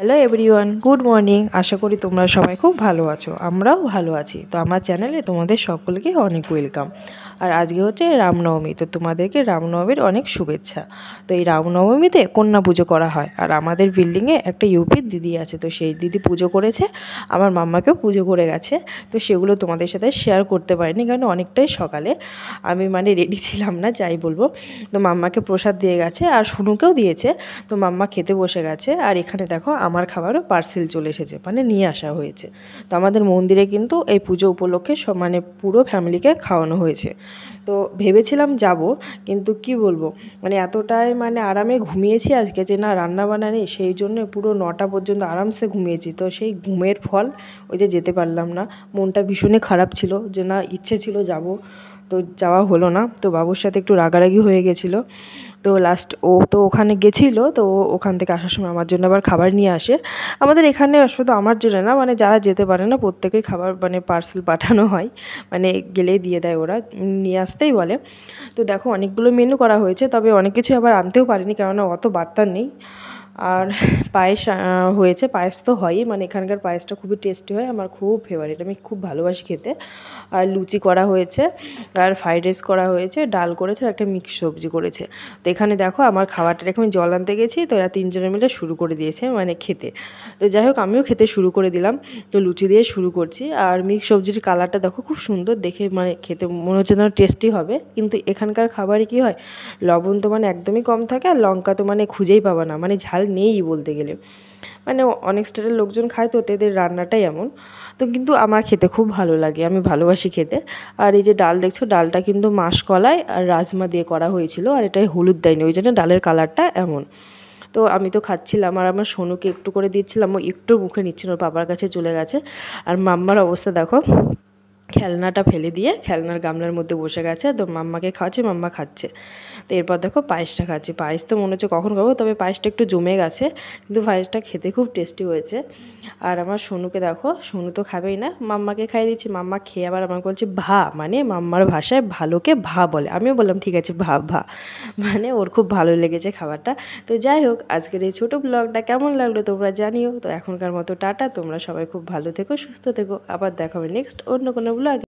Hello everyone, good morning. আশা করি তোমরা সবাই খুব ভালো আছো, আমরাও ভালো আছি। তো আমার চ্যানেলে তোমাদের সকলকে অনেক ওয়েলকাম। আর আজকে হচ্ছে রামনবমী, তো তোমাদেরকে রামনবমীর অনেক শুভেচ্ছা। তো এই রামনবমীতে কন্যা পুজো করা হয়, আর আমাদের বিল্ডিংয়ে একটা ইউপির দিদি আছে, তো সেই দিদি পুজো করেছে, আমার মাম্মাকেও পুজো করে গেছে। তো সেগুলো তোমাদের সাথে শেয়ার করতে পারিনি, কারণ অনেকটাই সকালে আমি রেডি ছিলাম না, যাই বলবো। তো মাম্মাকে প্রসাদ দিয়ে গেছে আর শুনুকেও দিয়েছে। তো মাম্মা খেতে বসে গেছে, আর এখানে দেখো আমার খাবারও পার্সেল চলে এসেছে, নিয়ে আসা হয়েছে। তো আমাদের মন্দিরে কিন্তু এই পুজো উপলক্ষে সব পুরো ফ্যামিলিকে খাওয়ানো হয়েছে। তো ভেবেছিলাম যাব, কিন্তু কি বলবো, এতটাই আরামে ঘুমিয়েছি আজকে যে না রান্নাবান্না নেই, সেই জন্য পুরো 9টা পর্যন্ত আরামসে ঘুমিয়েছি। তো সেই ঘুমের ফল ওই যে যেতে পারলাম না। মনটা ভীষণই খারাপ ছিল, যে না ইচ্ছে ছিল যাব, তো যাওয়া হলো না। তো বাবুর সাথে একটু রাগারাগি হয়ে গেছিলো। তো লাস্ট ও তো ওখানে গেছিলো, তো ওখান থেকে আসার সময় আমার জন্য আবার খাবার নিয়ে আসে। আমাদের এখানে শুধু আমার জন্য না, যারা যেতে পারে না প্রত্যেকেই খাবার পার্সেল পাঠানো হয়, গেলেই দিয়ে দেয় ওরা, নিয়ে আসতেই বলে। তো দেখো অনেকগুলো মেনু করা হয়েছে, তবে অনেক কিছু আবার আনতেও পারিনি, কেননা অত বার্তা নেই। আর পায়েস হয়েছে, পায়েস তো হয়ই, এখানকার পায়েসটা খুবই টেস্টি হয়, আমার খুব ফেভারিট, আমি খুব ভালোবাসি খেতে। আর লুচি করা হয়েছে, আর ফ্রাইড রাইস করা হয়েছে, ডাল করেছে, আর একটা মিক্স সবজি করেছে। তো এখানে দেখো আমার খাবারটা রেখে আমি জল আনতে গেছি, তো এরা তিনজনে মিলে শুরু করে দিয়েছে খেতে। তো যাই হোক আমিও খেতে শুরু করে দিলাম। তো লুচি দিয়ে শুরু করছি, আর মিক্স সবজির কালারটা দেখো খুব সুন্দর দেখে, খেতে মনে হচ্ছে যেন টেস্টি হবে। কিন্তু এখানকার খাবারে কি হয়, লবণ তো একদমই কম থাকে, আর লঙ্কা তো খুঁজেই পাবা না, ঝাল নেই বলতে গেলে। অনেক স্টেটের লোকজন খায়, তো এদের রান্নাটাই এমন। তো কিন্তু আমার খেতে খুব ভালো লাগে, আমি ভালোবাসি খেতে। আর এই যে ডাল দেখছো, ডালটা কিন্তু মাসকলাই আর রাজমা দিয়ে করা হয়েছিল, আর এটাই হলুদ দেয়নি, ওই জন্য ডালের কালারটা এমন। তো আমি তো খাচ্ছিলাম, আর আমার সোনুকে একটু করে দিচ্ছিলাম, ও একটু মুখে নিচ্ছিল, ওর বাবার কাছে চলে গেছে। আর মাম্মার অবস্থা দেখো, খেলনাটা ফেলে দিয়ে খেলনার গামলার মধ্যে বসে গেছে। তো মাম্মাকে খাওয়াচ্ছে, মাম্মা খাচ্ছে। তো এরপর দেখো পায়েসটা খাচ্ছি, পায়েস তো মনে হচ্ছে কখন খাবো, তবে পায়েসটা একটু জমে গেছে, কিন্তু পায়েসটা খেতে খুব টেস্টি হয়েছে। আর আমার সোনুকে দেখো, সোনু তো খাবেই না, মাম্মাকে খাইয়ে দিচ্ছি। মাম্মা খেয়ে আবার আমাকে বলছে ভা, মাম্মার ভাষায় ভালোকে ভা বলে। আমিও বললাম ঠিক আছে ভা ভা, ওর খুব ভালো লেগেছে খাবারটা। তো যাই হোক, আজকের এই ছোটো ব্লগটা কেমন লাগলো তোমরা জানিও। তো এখনকার মতো টাটা, তোমরা সবাই খুব ভালো থেকো, সুস্থ থেকো, আবার দেখা হবে নেক্সট অন্য কোনো ব্লগ।